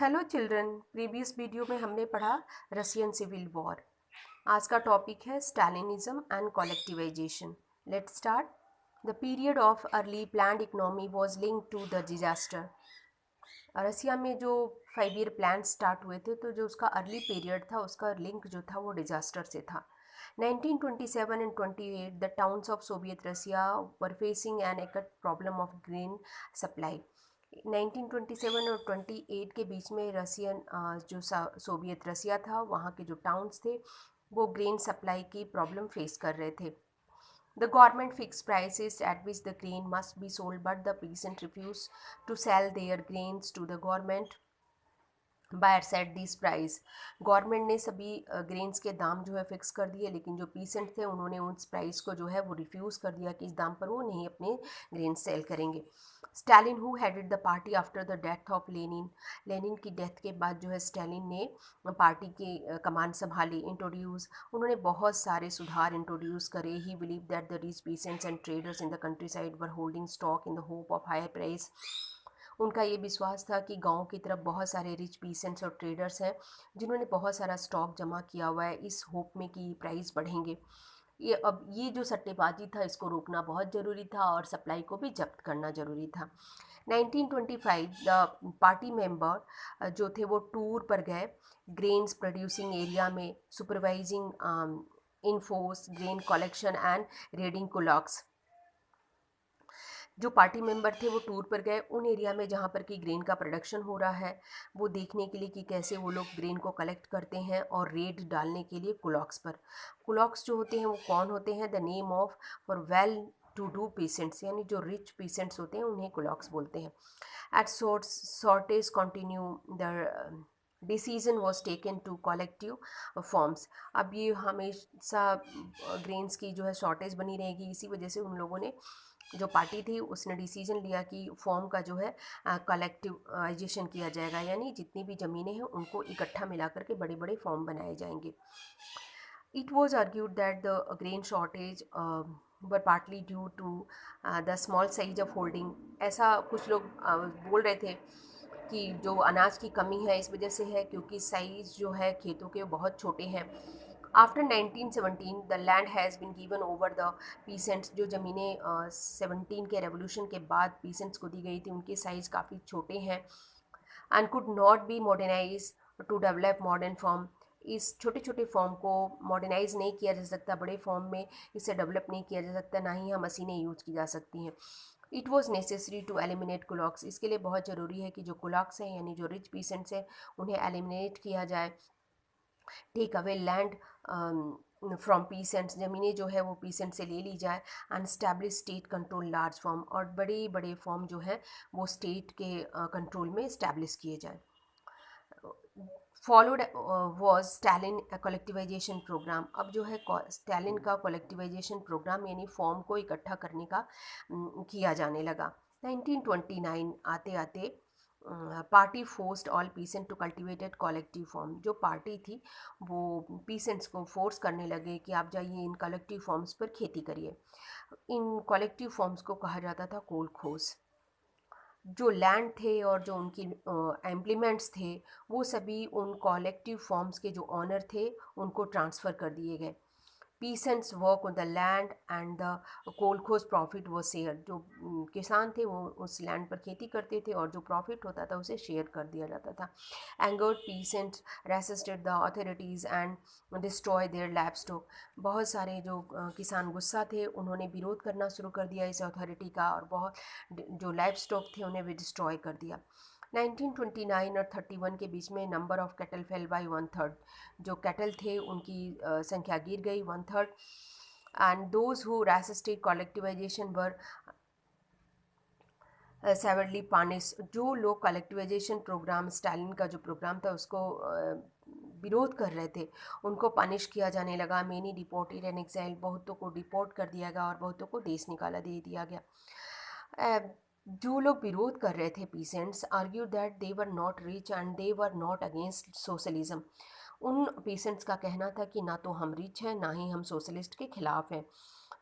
Hello children, previous video में हमने पढ़ा रशियन सिविल वॉर। आज का टॉपिक है Stalinism and collectivisation. Let's start. The period of early planned economy was linked to the disaster. Russia में जो 5 year plan start हुए थे, तो जो उसका अर्ली पीरियड था उसका लिंक जो था वो डिजास्टर से था। 1927 and 28 the towns of Soviet Russia were facing an acute problem of grain supply। 1927 और 28 के बीच में रसियन जो सोवियत रसिया था, वहाँ के जो टाउन्स थे वो ग्रेन सप्लाई की प्रॉब्लम फेस कर रहे थे। The government fixed prices at which the grain must be sold, but the peasants refused to sell their grains to the government buyer set this price. Government ने सभी grains के दाम जो है फिक्स कर दिए, लेकिन जो पीसेंट थे उन्होंने उस प्राइस को जो है वो रिफ्यूज़ कर दिया कि इस दाम पर वो नहीं अपने ग्रेन सेल करेंगे। Stalin who headed the party after the death of Lenin. Lenin की डेथ के बाद जो है स्टालिन ने पार्टी की कमान संभाली। इंट्रोड्यूस, उन्होंने बहुत सारे सुधार इंट्रोड्यूस करे। He believe that the rich peasants and traders in the countryside were holding stock in the hope of higher price. उनका ये विश्वास था कि गांव की तरफ बहुत सारे रिच पीसेंट्स और ट्रेडर्स हैं जिन्होंने बहुत सारा स्टॉक जमा किया हुआ है इस होप में कि प्राइस बढ़ेंगे। ये जो सट्टेबाजी था इसको रोकना बहुत ज़रूरी था और सप्लाई को भी जब्त करना ज़रूरी था। 1925 द पार्टी मेंबर जो थे वो टूर पर गए ग्रेन्स प्रोड्यूसिंग एरिया में, supervising enforced grain collection and raiding kulaks. जो पार्टी मेंबर थे वो टूर पर गए उन एरिया में जहाँ पर कि ग्रेन का प्रोडक्शन हो रहा है, वो देखने के लिए कि कैसे वो लोग ग्रेन को कलेक्ट करते हैं, और रेड डालने के लिए कुलॉक्स पर। कुलॉक्स जो होते हैं वो कौन होते हैं? The name of for well to do peasants, यानी जो रिच पेशेंट्स होते हैं उन्हें कुलॉक्स बोलते हैं। At shortage continue the decision was taken to collective farms. अब ये हमेशा ग्रेन्स की जो है शॉर्टेज बनी रहेगी, इसी वजह से उन लोगों ने, जो पार्टी थी उसने डिसीजन लिया कि फॉर्म का जो है कलेक्टिवाइजेशन किया जाएगा, यानी जितनी भी ज़मीनें हैं उनको इकट्ठा मिला करके बड़े बड़े फॉर्म बनाए जाएंगे। It was argued that the grain shortage were partly due to the small size of holding. ऐसा कुछ लोग बोल रहे थे कि जो अनाज की कमी है इस वजह से है क्योंकि साइज़ जो है खेतों के बहुत छोटे हैं। After 1917 the land has been given over the peasants. जो ज़मीनें 17 के रेवोल्यूशन के बाद पीसेंट्स को दी गई थी उनके साइज़ काफ़ी छोटे हैं। And could not be modernise to develop modern farm. इस छोटे छोटे फॉर्म को मॉडर्नाइज नहीं किया जा सकता, बड़े फॉर्म में इसे डेवलप नहीं किया जा सकता, ना ही यहाँ मशीनें यूज की जा सकती हैं। It was necessary to eliminate kulaks. इसके लिए बहुत ज़रूरी है कि जो कुलॉक्स हैं यानी जो रिच पीसेंट्स हैं उन्हें एलिमिनेट किया जाए। Take away land from peasants, ज़मीनें जो है वो पीसेंट से ले ली जाए। And establish state control large farm, और बड़े बड़े फॉर्म जो है वो स्टेट के कंट्रोल में इस्टेब्लिश किए जाए। Followed was Stalin collectivisation programme. अब जो है स्टालिन का कलेक्टिवाइजेशन प्रोग्राम यानी फॉर्म को इकट्ठा करने का किया जाने लगा। 1929 आते आते party forced all peasant to cultivated collective farm. जो पार्टी थी वो पीसेंट्स को फोर्स करने लगे कि आप जाइए इन कलेक्टिव फॉर्म्स पर खेती करिए। इन कलेक्टिव फॉर्म्स को कहा जाता था कोलखोस। जो लैंड थे और जो उनकी एम्प्लीमेंट्स थे वो सभी उन कलेक्टिव फॉर्म्स के जो ऑनर थे उनको ट्रांसफ़र कर दिए गए। Peasants work on the land and the kolkhoz profit वो शेयर। जो किसान थे वो उस लैंड पर खेती करते थे और जो प्रॉफिट होता था उसे शेयर कर दिया जाता था। Angered peasants resisted the authorities and destroy there lab stock. बहुत सारे जो किसान गुस्सा थे उन्होंने विरोध करना शुरू कर दिया इस अथॉरिटी का, और बहुत जो लाइव स्टॉक थे उन्हें भी डिस्ट्रॉय कर दिया। 1929 और 31 के बीच में number of cattle fell by 1/3। जो कैटल थे उनकी संख्या गिर गई 1/3। And those who resisted collectivisation were severely punish. जो लोग कलेक्टिवाइजेशन प्रोग्राम, स्टालिन का जो प्रोग्राम था उसको विरोध कर रहे थे उनको पनिश किया जाने लगा। मेनी डिपोर्टेड एंड एक्साइल, बहुतों को डिपोर्ट कर दिया गया और बहुतों को देश निकाला दे दिया गया। जो लोग विरोध कर रहे थे peasants argue that they were not rich and they were not against socialism. उन पीसेंट्स का कहना था कि ना तो हम रिच हैं ना ही हम सोशलिस्ट के खिलाफ हैं।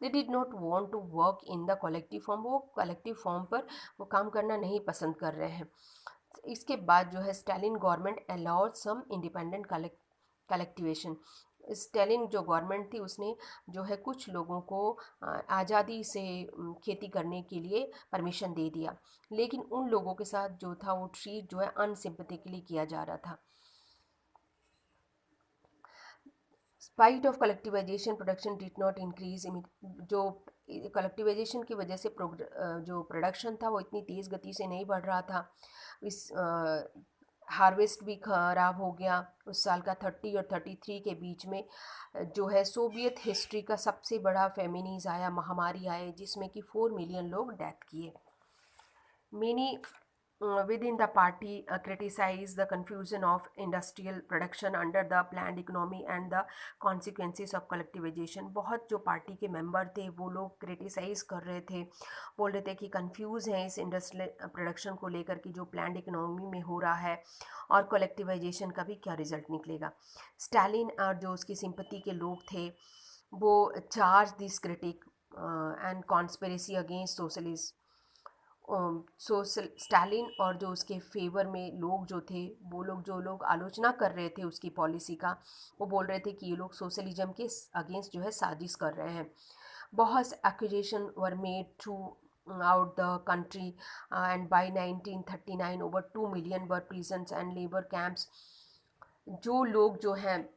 They did not want to work in the collective farm. वो कलेक्टिव फॉर्म पर वो काम करना नहीं पसंद कर रहे हैं। इसके बाद जो है Stalin government allowed some independent collectivisation. Stalin जो गवर्नमेंट थी उसने जो है कुछ लोगों को आज़ादी से खेती करने के लिए परमिशन दे दिया, लेकिन उन लोगों के साथ जो था वो ट्रीट जो है अनसिंपैथेटिकली किया जा रहा था। Spite of collectivisation production did not increase. जो कलेक्टिवाइजेशन की वजह से जो प्रोडक्शन था वो इतनी तेज़ गति से नहीं बढ़ रहा था। इस हार्वेस्ट भी ख़राब हो गया उस साल का 30 और 33 के बीच में। जो है सोवियत हिस्ट्री का सबसे बड़ा फेमिनीज आया, महामारी आए, जिसमें कि 4 मिलियन लोग डेथ किए। Many within the party criticize the confusion of industrial production under the planned economy and the consequences of collectivization। बहुत जो पार्टी के मेंबर थे वो लोग क्रिटिसाइज़ कर रहे थे, बोल रहे थे कि कंफ्यूज हैं इस इंडस्ट्रियल प्रोडक्शन को लेकर कि जो प्लान्ड इकोनॉमी में हो रहा है और कलेक्टिवाइजेशन का भी क्या रिजल्ट निकलेगा। स्टालिन और जो उसकी सिंपैथी के लोग थे वो charge this critic and conspiracy against socialist. Stalin और जो उसके फेवर में लोग जो थे, वो लोग जो लोग आलोचना कर रहे थे उसकी पॉलिसी का, वो बोल रहे थे कि ये लोग सोशलिज्म के अगेंस्ट जो है साजिश कर रहे हैं। बहुत accusation were made throughout the country and by 1939 over 2 million were prisons and labour camps. जो लोग जो हैं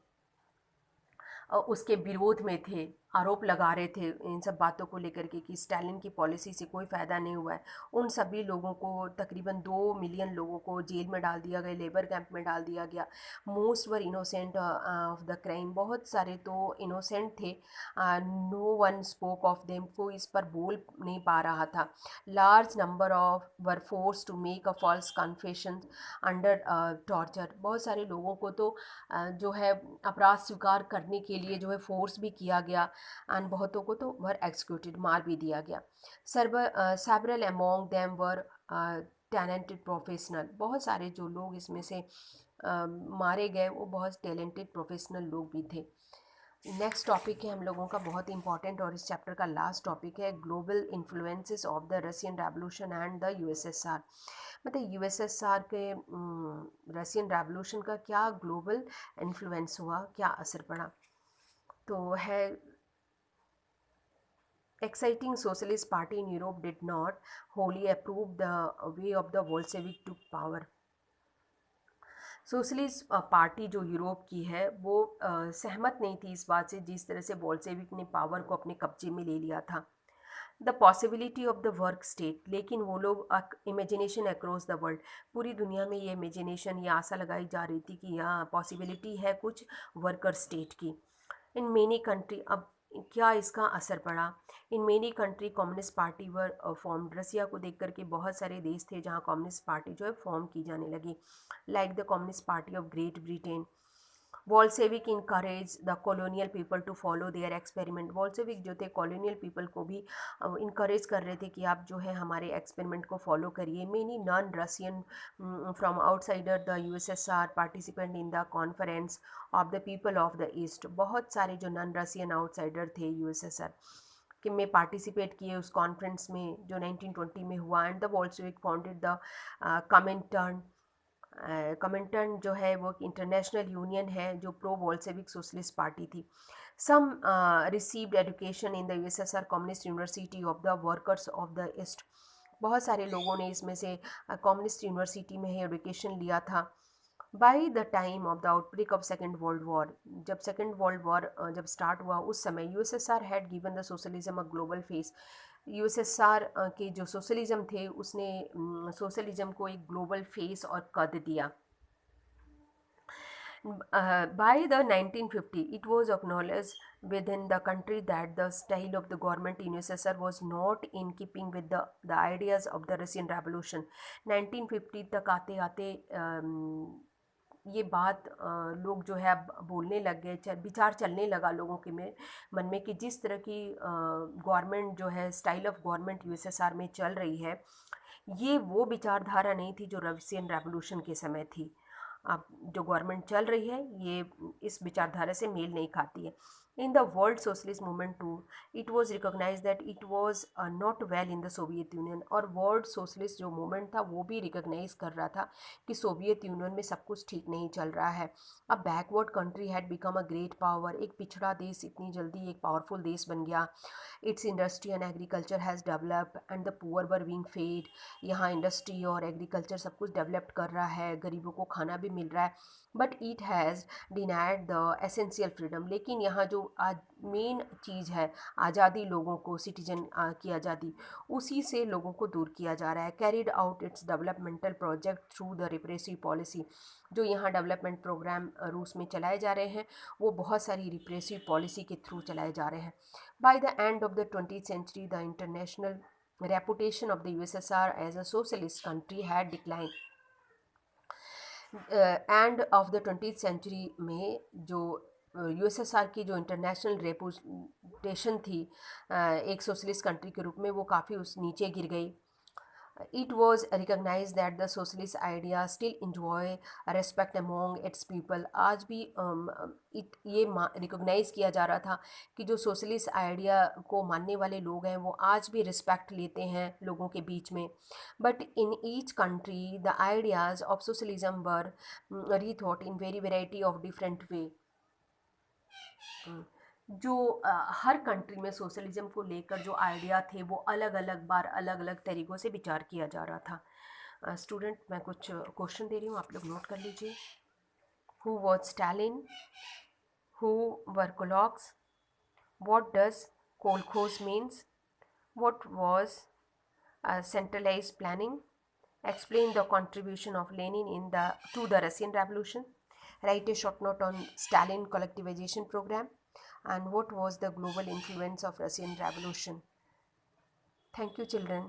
उसके विरोध में थे, आरोप लगा रहे थे इन सब बातों को लेकर के कि स्टालिन की पॉलिसी से कोई फ़ायदा नहीं हुआ है, उन सभी लोगों को, तकरीबन 2 मिलियन लोगों को जेल में डाल दिया गया, लेबर कैंप में डाल दिया गया। Most were innocent of the crime. बहुत सारे तो इनोसेंट थे, no one spoke of them, कोई इस पर बोल नहीं पा रहा था। Large number of were force to make a false confession under torture. बहुत सारे लोगों को तो जो है अपराध स्वीकार करने के लिए जो है फोर्स भी किया गया, एंड बहुतों को तो वर एक्सिक्यूटेड, मार भी दिया गया। Several among them were talented professional. बहुत सारे जो लोग इसमें से मारे गए वो बहुत टैलेंटेड प्रोफेशनल लोग भी थे। नेक्स्ट टॉपिक है हम लोगों का बहुत इंपॉर्टेंट और इस चैप्टर का लास्ट टॉपिक है global influences of the Russian revolution and the USSR. मतलब यूएसएसआर के रशियन रेवोल्यूशन का क्या ग्लोबल इन्फ्लुएंस हुआ, क्या असर पड़ा। तो है exciting socialist party in Europe did not wholly approve the way of the Bolshevik took power। Socialist party जो यूरोप की है वो सहमत नहीं थी इस बात से जिस तरह से बोल्शेविक ने पावर को अपने कब्जे में ले लिया था। The possibility of the work state, लेकिन वो लोग इमेजिनेशन अक्रॉस द वर्ल्ड, पूरी दुनिया में ये इमेजिनेशन, ये आशा लगाई जा रही थी कि यहाँ पॉसिबिलिटी है कुछ वर्कर स्टेट की। इन मेनी कंट्री, अब क्या इसका असर पड़ा। In many country communist party were formed. Russia को देख करके बहुत सारे देश थे जहाँ कम्युनिस्ट पार्टी जो है फॉर्म की जाने लगी, like the communist party of Great Britain. Bolshevik encourage the colonial people to follow their experiment. Bolshevik जो थे कॉलोनियल पीपल को भी इनकरेज कर रहे थे कि आप जो है हमारे एक्सपेरिमेंट को फॉलो करिए। Many non Russian from outsider the USSR participant in the conference of the people of the east. बहुत सारे जो नॉन रशियन आउटसाइडर थे यूएसएसआर कि में पार्टिसिपेट किए उस कॉन्फ्रेंस में जो 1920 में हुआ। And the Bolshevik founded the Comintern. Comintern जो है वो इंटरनेशनल यूनियन है जो प्रो बोल्शेविक सोशलिस्ट पार्टी थी। Some received education in the USSR communist university of the workers of the east. बहुत सारे लोगों ने इसमें से कम्युनिस्ट यूनिवर्सिटी में ही एजुकेशन लिया था। By the time of the outbreak of second world war, जब सेकेंड वर्ल्ड वॉर जब स्टार्ट हुआ उस समय USSR had given the socialism a global face. USSR के जो सोशलिज्म थे उसने सोशलिज्म को एक ग्लोबल फेस और कद दिया। By the 1950, it was acknowledged within the country that the style of the government in USSR was not in keeping with the ideas of the Russian Revolution। 1950 तक आते आते ये बात लोग जो है अब बोलने लग गए, विचार चलने लगा लोगों के में मन में कि जिस तरह की गवर्नमेंट जो है, स्टाइल ऑफ गवर्नमेंट यूएसएसआर में चल रही है, ये वो विचारधारा नहीं थी जो रशियन रेवोल्यूशन के समय थी। अब जो गवर्नमेंट चल रही है ये इस विचारधारा से मेल नहीं खाती है। In the world socialist movement too, it was recognized that it was not well in the Soviet Union, और वर्ल्ड सोशलिस्ट जो मूवमेंट था वो भी रिकॉग्नाइज कर रहा था कि सोवियत यूनियन में सब कुछ ठीक नहीं चल रहा है. A backward country had become a great power, एक पिछड़ा देश इतनी जल्दी एक पावरफुल देश बन गया. It's industry and agriculture has develop and the poor were being fade, यहाँ इंडस्ट्री और एग्रीकल्चर सब कुछ डेवलप कर रहा है, गरीबों को खाना भी मिल रहा है. But it has denied the essential freedom, लेकिन यहाँ जो आज मेन चीज़ है आज़ादी, लोगों को सिटीजन की आज़ादी, उसी से लोगों को दूर किया जा रहा है. Carried out it's developmental project through the repressive policy, जो यहाँ डेवलपमेंट प्रोग्राम रूस में चलाए जा रहे हैं वो बहुत सारी रिप्रेसिव पॉलिसी के थ्रू चलाए जा रहे हैं. By the end of the 20th century the international reputation of the USSR as a socialist country had declined. End of the 20th century में जो यूएसएसआर की जो इंटरनेशनल रेपुटेशन थी एक सोशलिस्ट कंट्री के रूप में, वो काफ़ी उस नीचे गिर गई. It was recognized that the socialist idea still enjoy respect among its people. आज भी ये रिकॉग्नाइज किया जा रहा था कि जो सोशलिस्ट आइडिया को मानने वाले लोग हैं वो आज भी रिस्पेक्ट लेते हैं लोगों के बीच में. But in each country the ideas of socialism were rethought in very variety of different way. जो हर कंट्री में सोशलिज्म को लेकर जो आइडिया थे वो अलग अलग बार अलग अलग तरीक़ों से विचार किया जा रहा था. स्टूडेंट मैं कुछ क्वेश्चन दे रही हूँ, आप लोग नोट कर लीजिए. Who was Stalin? Who were kolkhoz? What does kolkhoz means? What was centralised planning? Explain the contribution of Lenin to the Russian Revolution. Write a short note on Stalin collectivization program. And what was the global influence of Russian Revolution? Thank you, children.